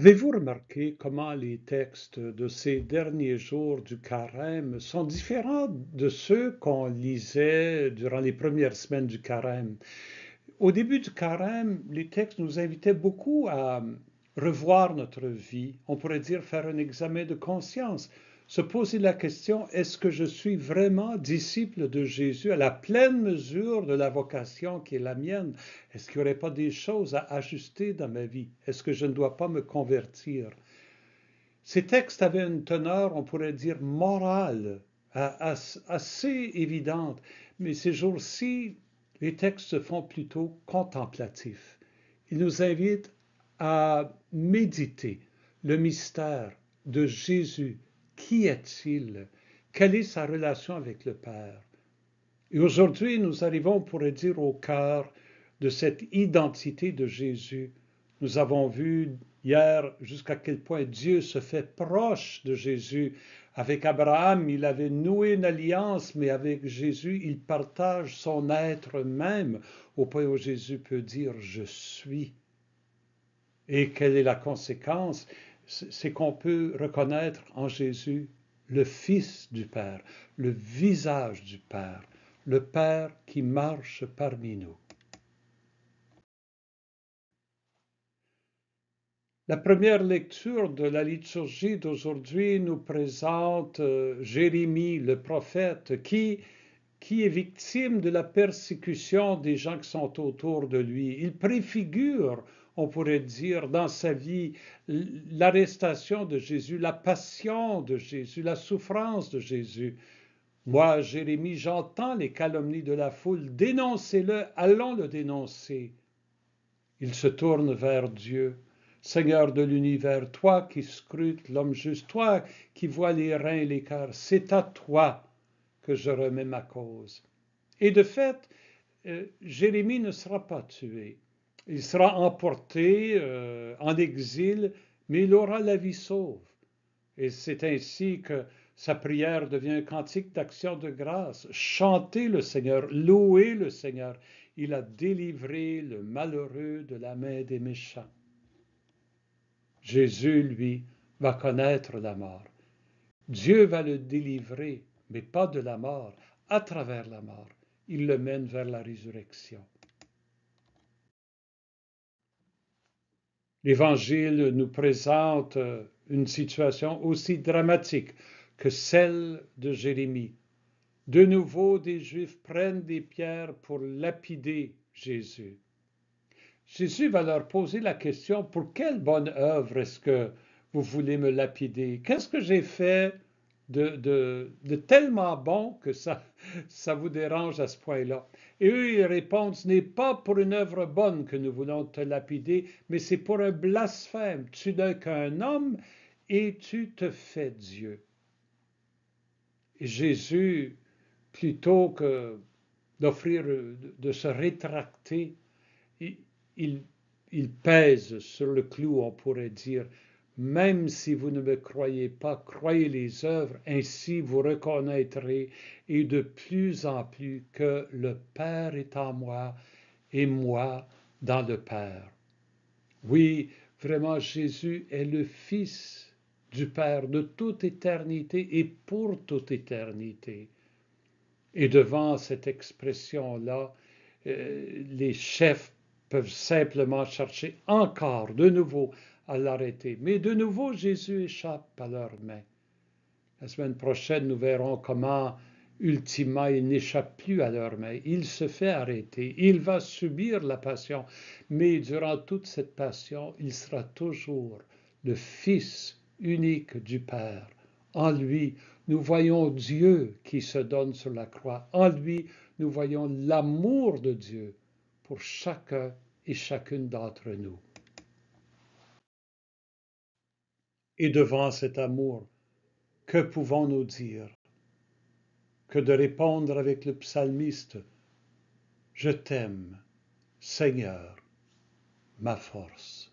Avez-vous remarqué comment les textes de ces derniers jours du Carême sont différents de ceux qu'on lisait durant les premières semaines du Carême? Au début du Carême, les textes nous invitaient beaucoup à revoir notre vie, on pourrait dire faire un examen de conscience, se poser la question, est-ce que je suis vraiment disciple de Jésus à la pleine mesure de la vocation qui est la mienne? Est-ce qu'il n'y aurait pas des choses à ajuster dans ma vie? Est-ce que je ne dois pas me convertir? Ces textes avaient une teneur, on pourrait dire, morale, assez évidente, mais ces jours-ci, les textes se font plutôt contemplatifs. Ils nous invitent à méditer le mystère de Jésus. Qui est-il? Quelle est sa relation avec le Père? Et aujourd'hui, nous arrivons, on pourrait dire, au cœur de cette identité de Jésus. Nous avons vu hier jusqu'à quel point Dieu se fait proche de Jésus. Avec Abraham, il avait noué une alliance, mais avec Jésus, il partage son être même, au point où Jésus peut dire je suis. Et quelle est la conséquence? C'est qu'on peut reconnaître en Jésus le Fils du Père, le visage du Père, le Père qui marche parmi nous. La première lecture de la liturgie d'aujourd'hui nous présente Jérémie, le prophète, qui est victime de la persécution des gens qui sont autour de lui. Il préfigure, on pourrait dire, dans sa vie, l'arrestation de Jésus, la passion de Jésus, la souffrance de Jésus. Moi, Jérémie, j'entends les calomnies de la foule, dénoncez-le, allons le dénoncer. Il se tourne vers Dieu. Seigneur de l'univers, toi qui scrutes l'homme juste, toi qui vois les reins et les cœurs, c'est à toi que je remets ma cause. Et de fait, Jérémie ne sera pas tué. Il sera emporté en exil, mais il aura la vie sauve. Et c'est ainsi que sa prière devient un cantique d'action de grâce. Chantez le Seigneur, louez le Seigneur. Il a délivré le malheureux de la main des méchants. Jésus, lui, va connaître la mort. Dieu va le délivrer, mais pas de la mort, à travers la mort. Il le mène vers la résurrection. L'Évangile nous présente une situation aussi dramatique que celle de Jérémie. De nouveau, des Juifs prennent des pierres pour lapider Jésus. Jésus va leur poser la question, pour quelle bonne œuvre est-ce que vous voulez me lapider? Qu'est-ce que j'ai fait de tellement bon que ça vous dérange à ce point-là? Et eux, ils répondent, ce n'est pas pour une œuvre bonne que nous voulons te lapider, mais c'est pour un blasphème. Tu n'es qu'un homme et tu te fais Dieu. Et Jésus, plutôt que d'offrir, de se rétracter, il, il pèse sur le clou, on pourrait dire, même si vous ne me croyez pas, croyez les œuvres, ainsi vous reconnaîtrez, et de plus en plus que le Père est en moi et moi dans le Père. Oui, vraiment, Jésus est le Fils du Père de toute éternité et pour toute éternité. Et devant cette expression-là, les chefs peuvent simplement chercher encore de nouveau à l'arrêter. Mais de nouveau, Jésus échappe à leurs mains. La semaine prochaine, nous verrons comment, ultimement, il n'échappe plus à leurs mains. Il se fait arrêter. Il va subir la passion. Mais durant toute cette passion, il sera toujours le Fils unique du Père. En lui, nous voyons Dieu qui se donne sur la croix. En lui, nous voyons l'amour de Dieu pour chacun et chacune d'entre nous. Et devant cet amour, que pouvons-nous dire? Que de répondre avec le psalmiste, je t'aime, Seigneur, ma force.